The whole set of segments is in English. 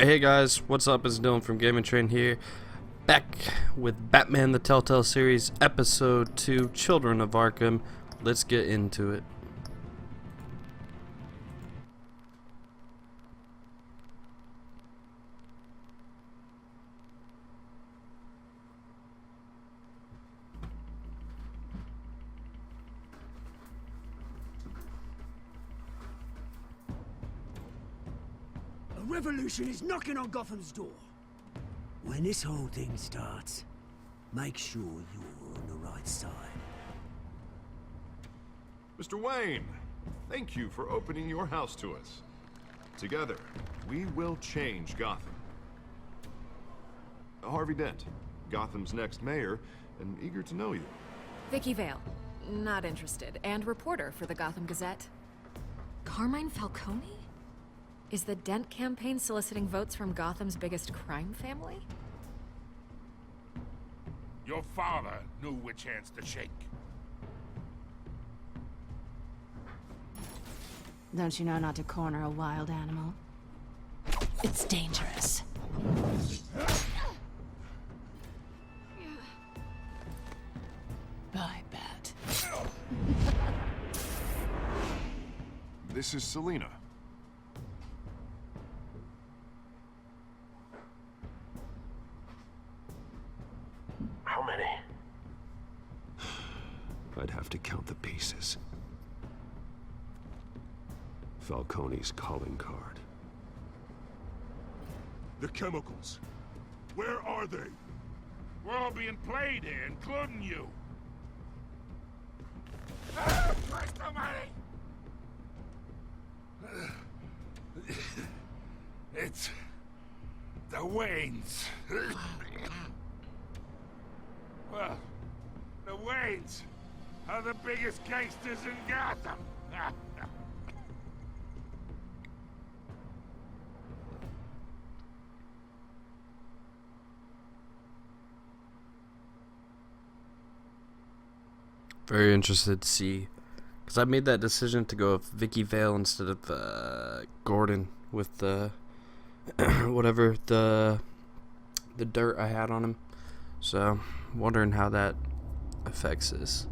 Alright, hey guys, what's up? It's Dylan from GamingTrain here, back with Batman the Telltale series, episode 2, Children of Arkham. Let's get into it. A revolution is knocking on Gotham's door. When this whole thing starts, make sure you're on the right side. Mr. Wayne, thank you for opening your house to us. Together, we will change Gotham. Harvey Dent, Gotham's next mayor, and eager to know you. Vicky Vale, not interested, and reporter for the Gotham Gazette. Carmine Falcone? Is the Dent campaign soliciting votes from Gotham's biggest crime family? Your father knew which hands to shake. Don't you know not to corner a wild animal? It's dangerous. Bye, Bat. This is Selina. How many? I'd have to count the pieces. Falcone's calling card. The chemicals. Where are they? We're all being played here, including you. Christ almighty! It's the Waynes. Well, the Waynes are the biggest gangsters in Gotham. Very interested to see, because I made that decision to go with Vicky Vale instead of Gordon with the whatever the dirt I had on him. So, wondering how that affects this.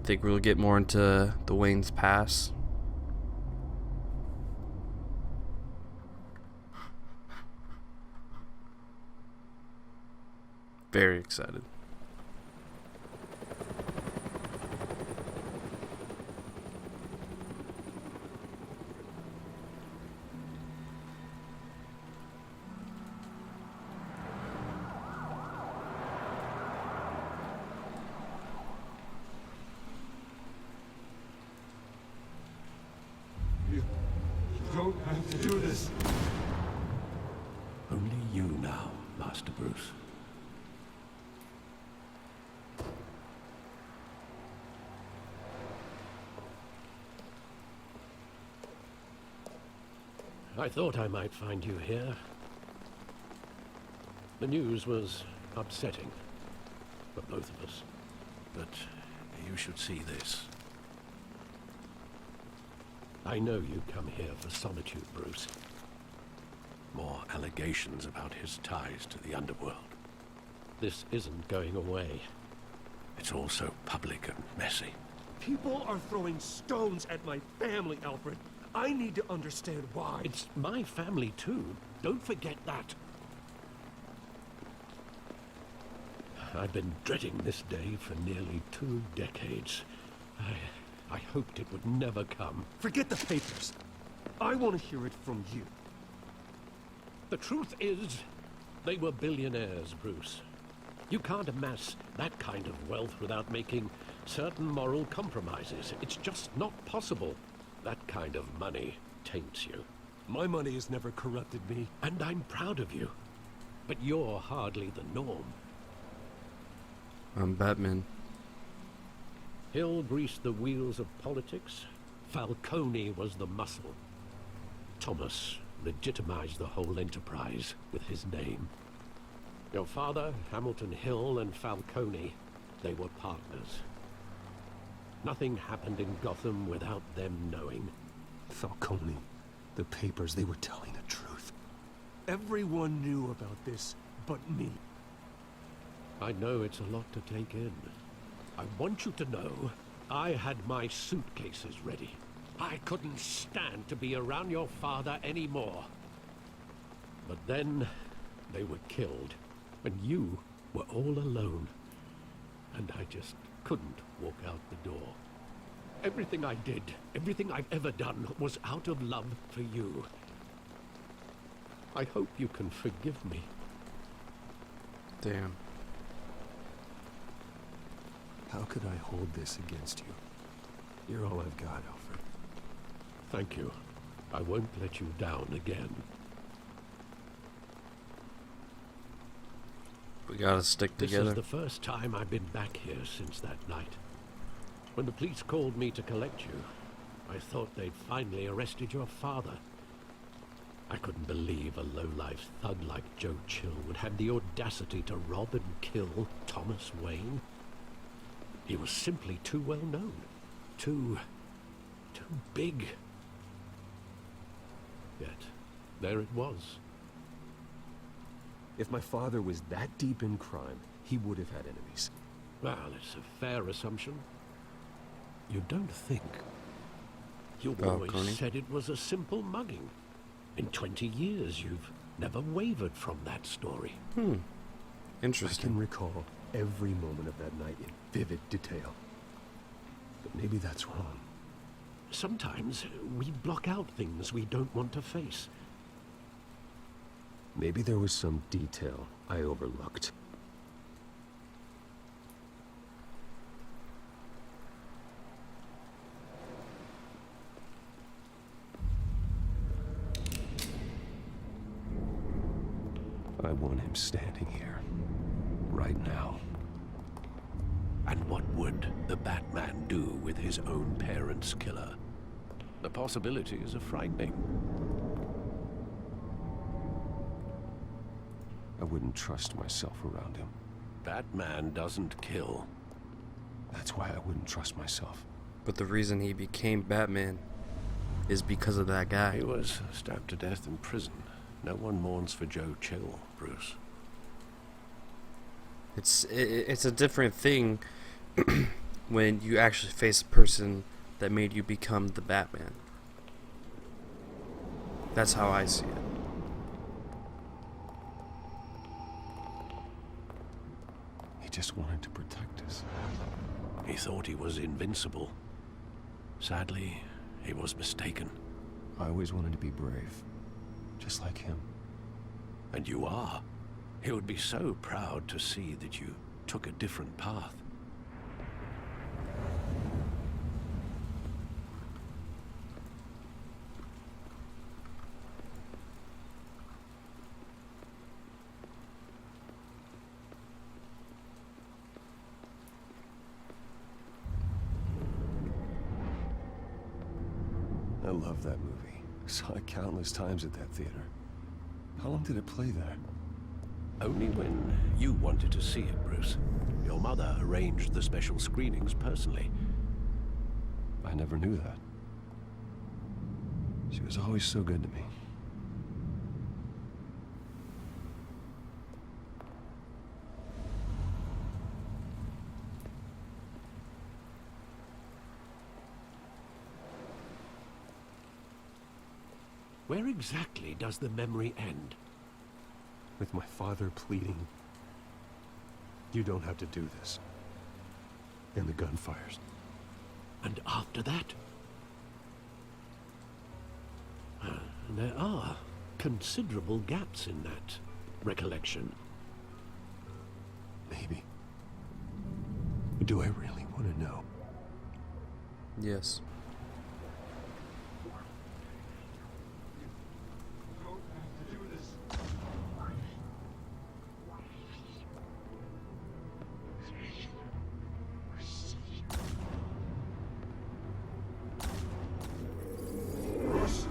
Think we'll get more into the Wayne's past. Very excited. You don't have to do this. Only you now, Master Bruce. I thought I might find you here. The news was upsetting for both of us. But you should see this. I know you come here for solitude, Bruce. More allegations about his ties to the underworld. This isn't going away. It's all so public and messy. People are throwing stones at my family, Alfred. I need to understand why. It's my family, too. Don't forget that. I've been dreading this day for nearly 2 decades. I hoped it would never come. Forget the papers. I want to hear it from you. The truth is, they were billionaires, Bruce. You can't amass that kind of wealth without making certain moral compromises. It's just not possible. That kind of money taints you. My money has never corrupted me. And I'm proud of you. But you're hardly the norm. I'm Batman. Hill greased the wheels of politics. Falcone was the muscle. Thomas legitimized the whole enterprise with his name. Your father, Hamilton Hill, and Falcone, they were partners. Nothing happened in Gotham without them knowing. Falcone. The papers, they were telling the truth. Everyone knew about this but me. I know it's a lot to take in. I want you to know I had my suitcases ready. I couldn't stand to be around your father anymore. But then they were killed, and you were all alone. And I just couldn't walk out the door. Everything I did, everything I've ever done, was out of love for you. I hope you can forgive me. Damn. How could I hold this against you? You're all I've got, Alfred. Thank you. I won't let you down again. We gotta stick together. This is the first time I've been back here since that night. When the police called me to collect you, I thought they'd finally arrested your father. I couldn't believe a low-life thug like Joe Chill would have the audacity to rob and kill Thomas Wayne. He was simply too well known. Too big. Yet, there it was. If my father was that deep in crime, he would have had enemies. Well, it's a fair assumption. You don't think. You always Connie. said it was a simple mugging. In 20 years, you've never wavered from that story. I Interesting. can recall every moment of that night in vivid detail. But maybe that's wrong. Sometimes we block out things we don't want to face. Maybe there was some detail I overlooked. I want him standing here, right now. And what would the Batman do with his own parents' killer? The possibilities are frightening. I wouldn't trust myself around him. Batman doesn't kill. That's why I wouldn't trust myself. But the reason he became Batman is because of that guy. He was stabbed to death in prison. No one mourns for Joe Chill, Bruce. It's a different thing when you actually face a person that made you become the Batman. That's how I see it. He just wanted to protect us. He thought he was invincible. Sadly, he was mistaken. I always wanted to be brave, just like him. And you are. He would be so proud to see that you took a different path. I love that movie. Saw it countless times at that theater. How long did it play there? Only when you wanted to see it, Bruce. Your mother arranged the special screenings personally. I never knew that. She was always so good to me. Where exactly does the memory end? With my father pleading, "You don't have to do this." And the gunfires. And after that? There are considerable gaps in that recollection. Maybe. Do I really want to know? Yes.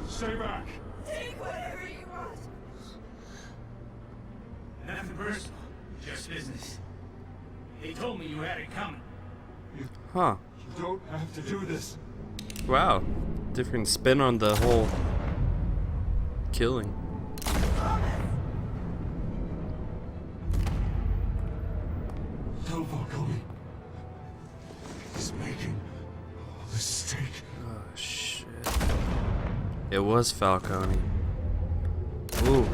Stay back. Take whatever you want. Nothing personal, just business. They told me you had it coming. Huh. You don't have to do this. Wow. Different spin on the whole killing. Thomas! Tell Falcone. He's making a mistake. Oh, shit. It was Falcone. Ooh.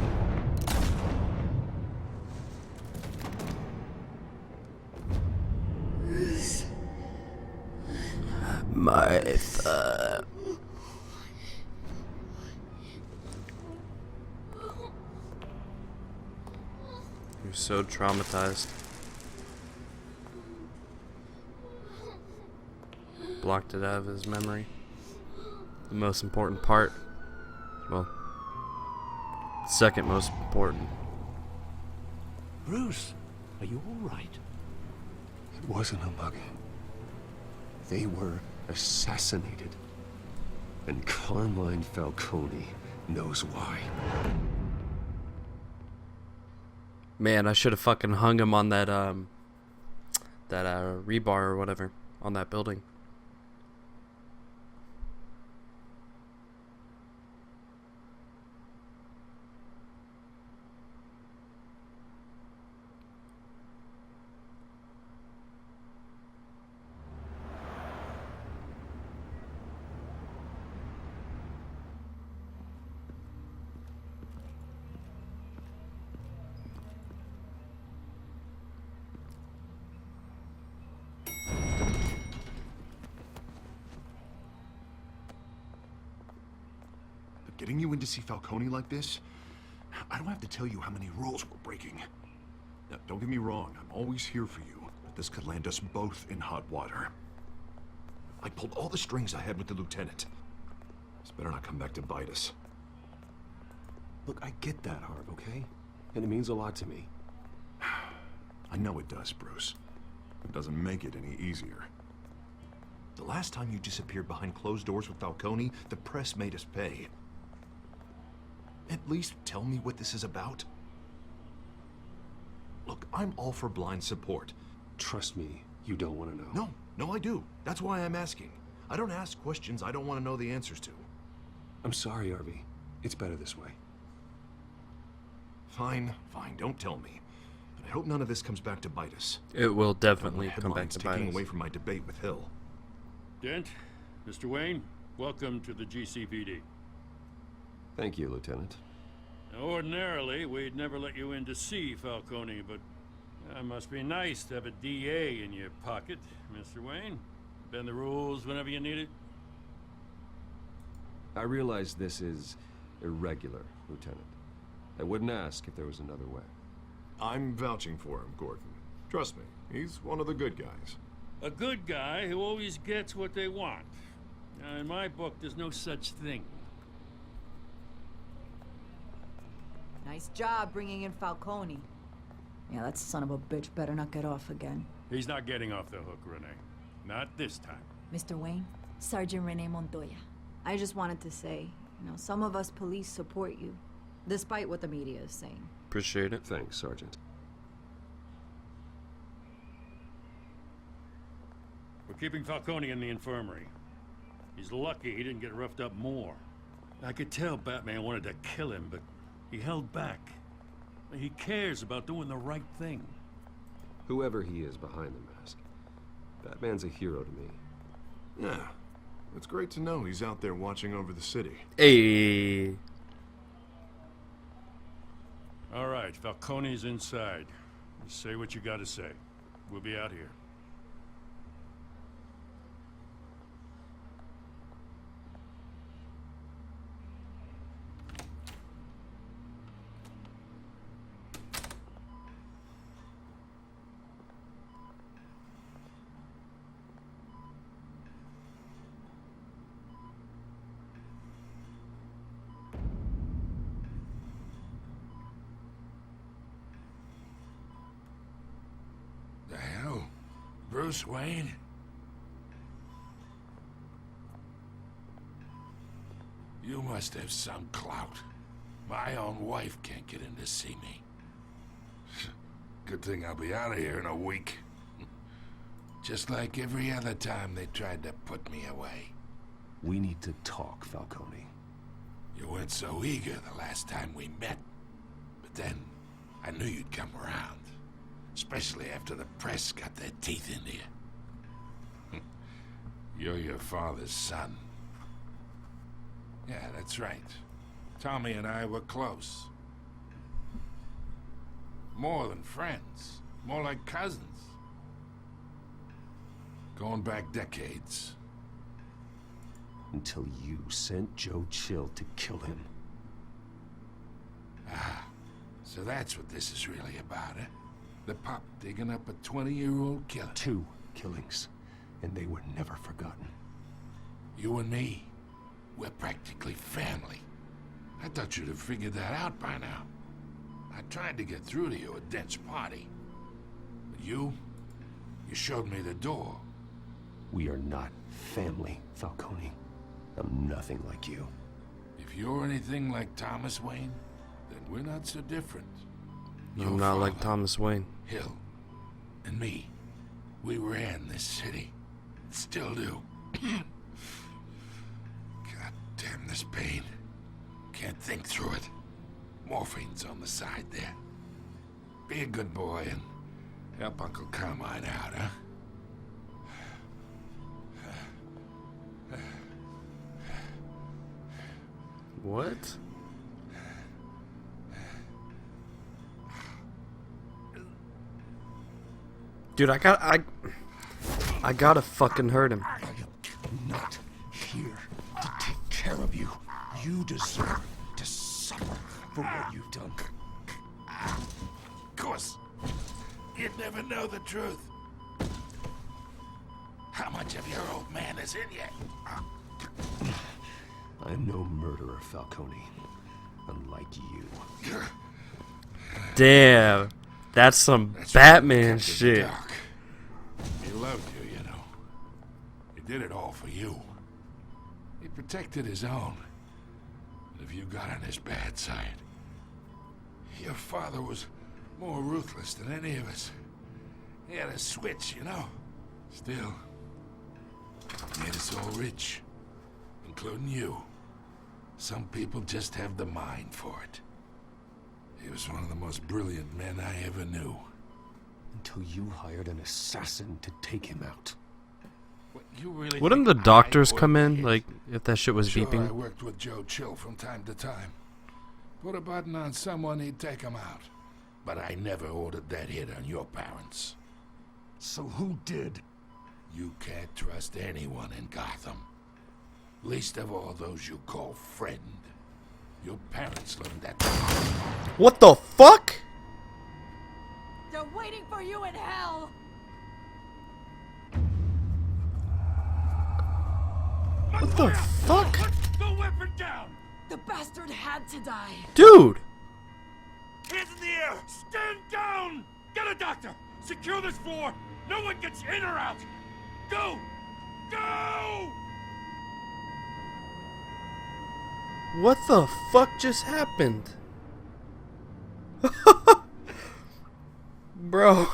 Martha. You're so traumatized. Blocked it out of his memory. The most important part. Well, second most important. Bruce, are you all right? It wasn't a mugging. They were assassinated. And Carmine Falcone knows why. Man, I should have fucking hung him on that rebar or whatever on that building. Getting you in to see Falcone like this? I don't have to tell you how many rules we're breaking. Now, don't get me wrong, I'm always here for you, but this could land us both in hot water. I pulled all the strings I had with the lieutenant. This better not come back to bite us. Look, I get that, Harv, okay? And it means a lot to me. I know it does, Bruce. It doesn't make it any easier. The last time you disappeared behind closed doors with Falcone, the press made us pay. At least tell me what this is about. Look, I'm all for blind support. Trust me, you don't want to know. No, I do. That's why I'm asking. I don't ask questions I don't want to know the answers to. I'm sorry, Arby. It's better this way. Fine, don't tell me. But I hope none of this comes back to bite us. It will definitely come back Headlines to bite taking us. away from my debate with Hill. Dent, Mr. Wayne, welcome to the GCPD. Thank you, Lieutenant. Now, ordinarily, we'd never let you in to see Falcone, but it must be nice to have a DA in your pocket, Mr. Wayne. Bend the rules whenever you need it. I realize this is irregular, Lieutenant. I wouldn't ask if there was another way. I'm vouching for him, Gordon. Trust me, he's one of the good guys. A good guy who always gets what they want. Now, in my book, there's no such thing. Nice job bringing in Falcone. Yeah, that son of a bitch better not get off again. He's not getting off the hook, Renee. Not this time. Mr. Wayne, Sergeant Renee Montoya. I just wanted to say, some of us police support you, despite what the media is saying. Appreciate it. Thanks, Sergeant. We're keeping Falcone in the infirmary. He's lucky he didn't get roughed up more. I could tell Batman wanted to kill him, but he held back. He cares about doing the right thing. Whoever he is behind the mask, Batman's a hero to me. Yeah, it's great to know he's out there watching over the city. Hey. All right, Falcone's inside. You say what you gotta say. We'll be out here. The hell? Bruce Wayne? You must have some clout. My own wife can't get in to see me. Good thing I'll be out of here in a week. Just like every other time they tried to put me away. We need to talk, Falcone. You weren't so eager the last time we met. But then, I knew you'd come around. Especially after the press got their teeth into you. You're your father's son. Yeah, that's right. Tommy and I were close. More than friends. More like cousins. Going back decades. Until you sent Joe Chill to kill him. Ah, so that's what this is really about, eh? The pop digging up a 20-year-old killer. 2 killings, and they were never forgotten. You and me, we're practically family. I thought you'd have figured that out by now. I tried to get through to you at Dent's party. But you showed me the door. We are not family, Falcone. I'm nothing like you. If you're anything like Thomas Wayne, then we're not so different. I'm not like Thomas Wayne. Hill and me, we ran this city. Still do. God damn this pain. Can't think through it. Morphine's on the side there. Be a good boy and help Uncle Carmine out, huh? What? Dude, I gotta fucking hurt him. I am not here to take care of you. You deserve to suffer for what you've done. Of course, you'd never know the truth. How much of your old man is in you? I'm no murderer, Falcone. Unlike you. Damn. That's some Batman shit. He loved you, you know. He did it all for you. He protected his own. And if you got on his bad side, your father was more ruthless than any of us. He had a switch, you know. Still, he made us all rich, including you. Some people just have the mind for it. He was one of the most brilliant men I ever knew. Until you hired an assassin to take him out. You really Wouldn't the think doctors I come in, ordered like, if that shit was Sure, I beeping? worked with Joe Chill from time to time. Put a button on someone, he'd take him out. But I never ordered that hit on your parents. So who did? You can't trust anyone in Gotham. Least of all those you call friend. Your parents learned that. What the fuck? They're waiting for you in hell! What the fuck? Put the weapon down! The bastard had to die. Dude! Hands in the air! Stand down! Get a doctor! Secure this floor! No one gets in or out! Go! Go! What the fuck just happened? Bro.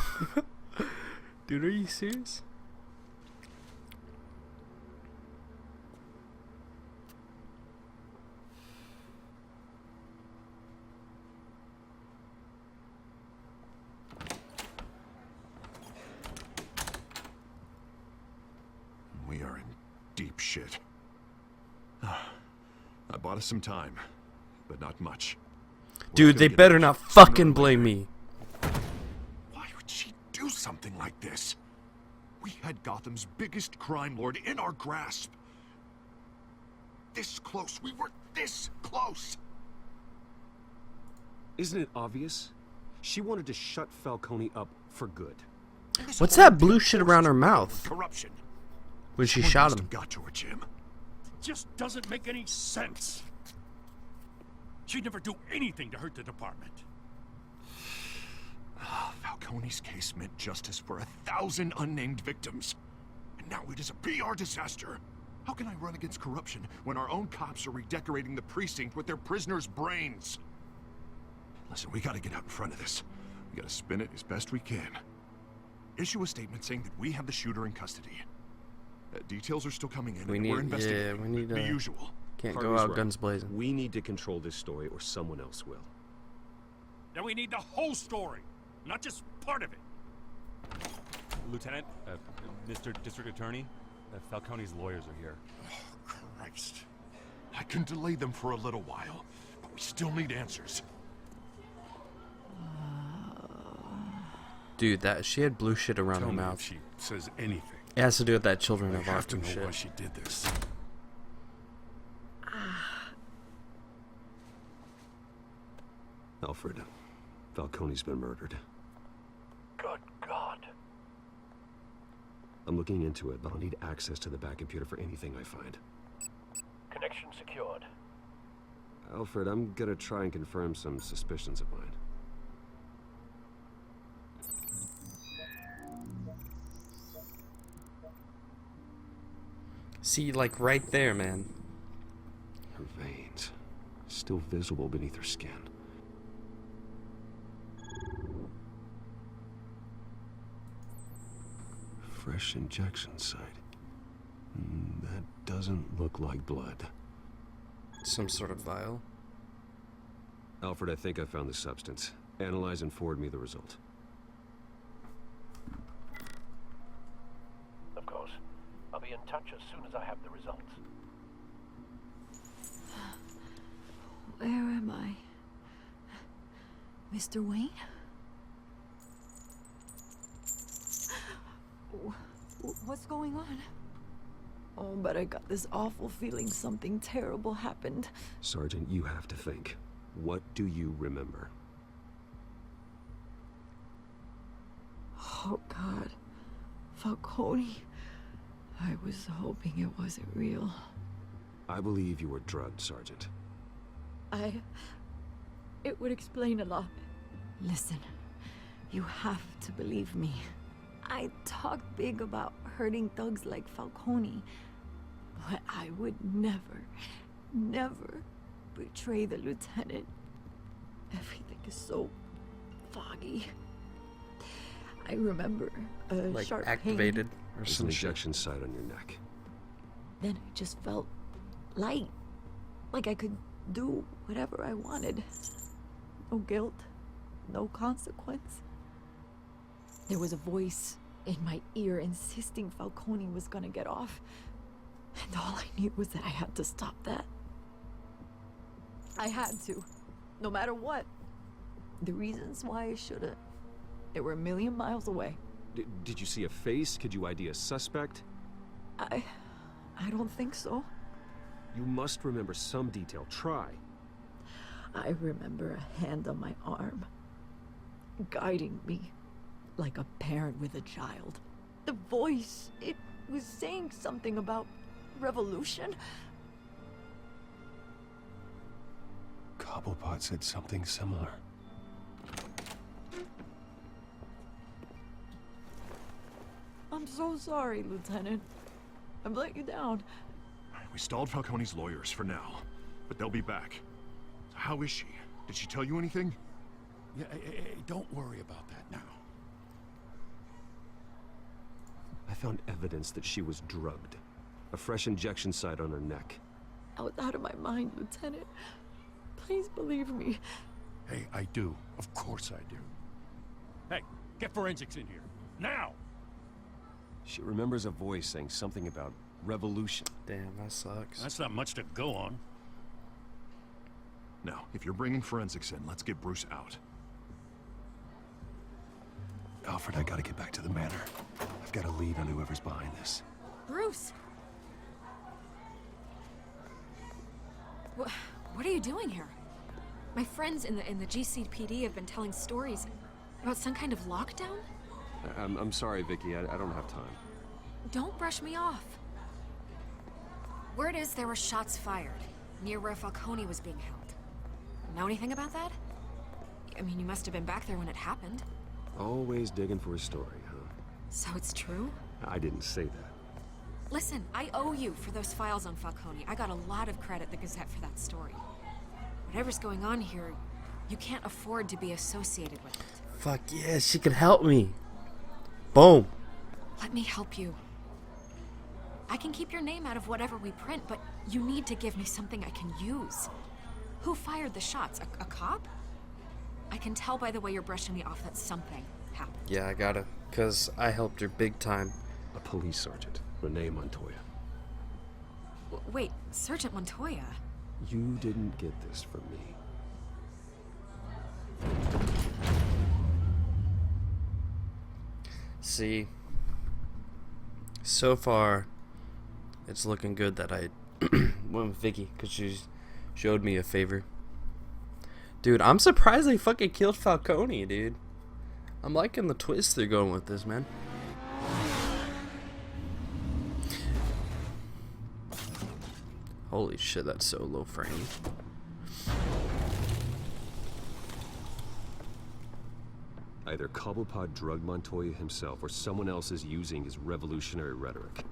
Dude, are you serious? We are in deep shit. I bought us some time, but not much. Dude, they better not fucking blame me. Why would she do something like this? We had Gotham's biggest crime lord in our grasp. This close. We were this close. Isn't it obvious? She wanted to shut Falcone up for good. What's that blue shit around her mouth? Corruption. When she Someone shot must him. have got to her, Jim. Just doesn't make any sense. She'd never do anything to hurt the department. Falcone's case meant justice for 1,000 unnamed victims. And now it is a PR disaster. How can I run against corruption when our own cops are redecorating the precinct with their prisoners' brains? Listen, we gotta get out in front of this. We gotta spin it as best we can. Issue a statement saying that we have the shooter in custody. Details are still coming in, We and need, we're investigating. yeah, we need, the usual. Can't go Harvey's out right. guns blazing. We need to control this story or someone else will. Then we need the whole story, not just part of it. Lieutenant, Mr. District Attorney, Falcone's lawyers are here. Oh, Christ. I can delay them for a little while, but we still need answers. Dude, that she had blue shit around Tell her me mouth. if she says anything. It has to do with that Children I of have to Arkham know shit. why she did this. Alfred, Falcone's been murdered. Good God. I'm looking into it, but I'll need access to the back computer for anything I find. Connection secured. Alfred, I'm gonna try and confirm some suspicions of mine. See, like right there, man. Her veins, still visible beneath her skin. Fresh injection site. That doesn't look like blood. Some sort of vial. Alfred, I think I found the substance. Analyze and forward me the result. Of course. I'll be in touch as soon as I have the results. Where am I? Mr. Wayne? What's going on? Oh, but I got this awful feeling something terrible happened. Sergeant, you have to think. What do you remember? Oh, God. Falcone. I was hoping it wasn't real. I believe you were drugged, Sergeant. It would explain a lot. Listen, you have to believe me. I talk big about hurting thugs like Falcone, but I would never, never betray the lieutenant. Everything is so foggy. I remember a Like sharp activated pain. or There's some an shit. injection site on your neck. Then I just felt light. Like I could do whatever I wanted. No guilt, no consequence. There was a voice in my ear insisting Falcone was gonna get off. And all I knew was that I had to stop that. I had to, no matter what. The reasons why I shouldn't, they were a million miles away. Did you see a face? Could you ID a suspect? I don't think so. You must remember some detail. Try. I remember a hand on my arm, guiding me like a parent with a child. The voice, it was saying something about revolution. Cobblepot said something similar. I'm so sorry, Lieutenant. I've let you down. We stalled Falcone's lawyers for now, but they'll be back. How is she? Did she tell you anything? Yeah, hey, don't worry about that now. I found evidence that she was drugged. A fresh injection site on her neck. I was out of my mind, Lieutenant. Please believe me. Hey, I do. Of course I do. Hey, get forensics in here. Now! She remembers a voice saying something about revolution. Damn, that sucks. That's not much to go on. Now, if you're bringing forensics in, let's get Bruce out. Alfred, I gotta get back to the manor. I've got a lead on whoever's behind this. Bruce! What are you doing here? My friends in the GCPD have been telling stories about some kind of lockdown? I'm sorry, Vicky. I don't have time. Don't brush me off. Word is there were shots fired near where Falcone was being held. Know anything about that? I mean, you must have been back there when it happened. Always digging for a story, huh? So it's true? I didn't say that. Listen, I owe you for those files on Falcone. I got a lot of credit the Gazette for that story. Whatever's going on here, you can't afford to be associated with it. Fuck yeah, she could help me. Boom. Let me help you. I can keep your name out of whatever we print, but you need to give me something I can use. Who fired the shots? A cop? I can tell by the way you're brushing me off that something happened. Yeah, I gotta. Because I helped her big time. A police sergeant, Renee Montoya. Wait, Sergeant Montoya? You didn't get this from me. See, so far, it's looking good that I went with Vicky because she showed me a favor. Dude, I'm surprised they fucking killed Falcone, dude. I'm liking the twist they're going with this, man. Holy shit, that's so low frame. Either Cobblepot drugged Montoya himself or someone else is using his revolutionary rhetoric.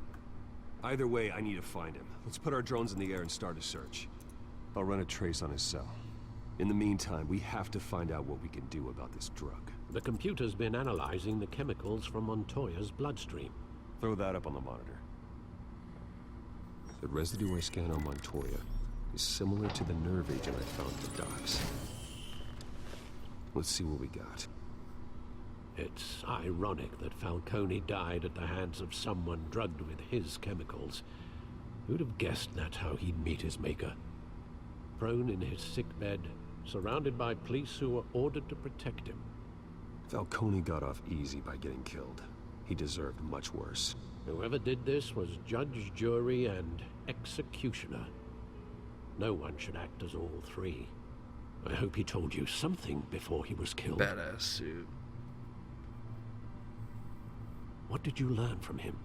Either way, I need to find him. Let's put our drones in the air and start a search. I'll run a trace on his cell. In the meantime, we have to find out what we can do about this drug. The computer's been analyzing the chemicals from Montoya's bloodstream. Throw that up on the monitor. The residue I scan on Montoya is similar to the nerve agent I found at the docks. Let's see what we got. It's ironic that Falcone died at the hands of someone drugged with his chemicals. Who'd have guessed that's how he'd meet his maker? Prone in his sickbed, surrounded by police who were ordered to protect him. Falcone got off easy by getting killed. He deserved much worse. Whoever did this was judge, jury, and executioner. No one should act as all three. I hope he told you something before he was killed. Badass suit. What did you learn from him?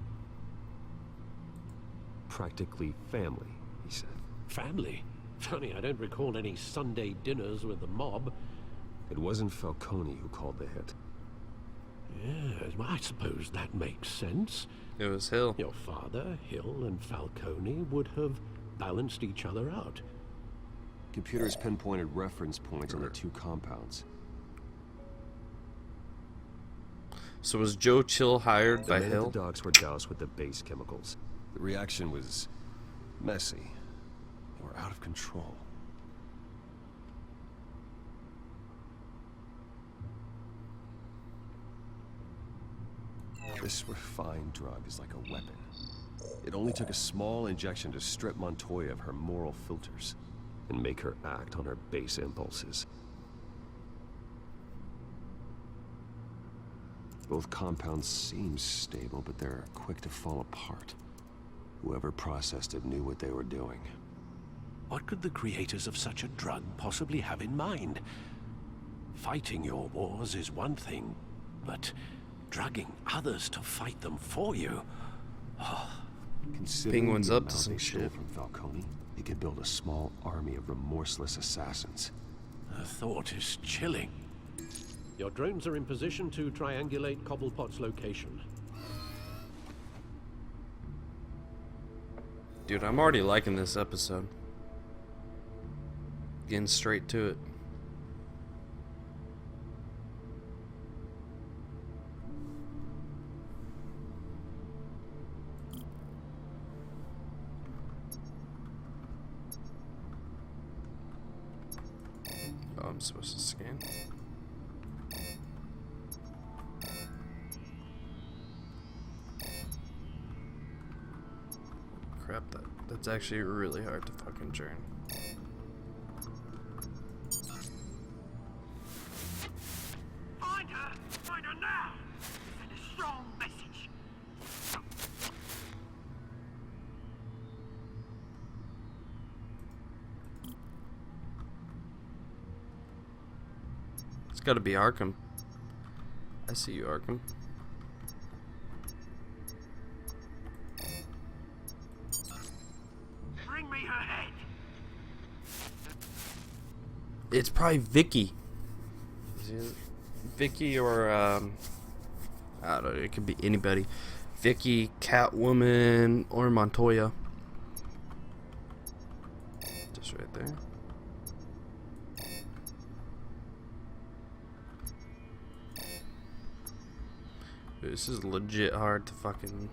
Practically family, he said. Family? Funny, I don't recall any Sunday dinners with the mob. It wasn't Falcone who called the hit. Yes, well, I suppose that makes sense. It was Hill. Your father, Hill, and Falcone would have balanced each other out. Computers pinpointed reference points on the two compounds. So was Joe Chill hired by Hill? The dogs were doused with the base chemicals. The reaction was messy. They were out of control. This refined drug is like a weapon. It only took a small injection to strip Montoya of her moral filters and make her act on her base impulses. Both compounds seem stable, but they're quick to fall apart. Whoever processed it knew what they were doing. What could the creators of such a drug possibly have in mind? Fighting your wars is one thing, but drugging others to fight them for you? Oh. Considering Penguin's the up to amount some they stole shit. from Falcone, he could build a small army of remorseless assassins. The thought is chilling. Your drones are in position to triangulate Cobblepot's location. Dude, I'm already liking this episode. Getting straight to it. Oh, I'm supposed to scan. Crap, that's actually really hard to fucking turn. Find her now! Send a strong message. It's gotta be Arkham. I see you, Arkham. Bring me her head. It's probably Vicky. Vicky or I don't know, it could be anybody. Vicky, Catwoman, or Montoya. Just right there. Dude, this is legit hard to fucking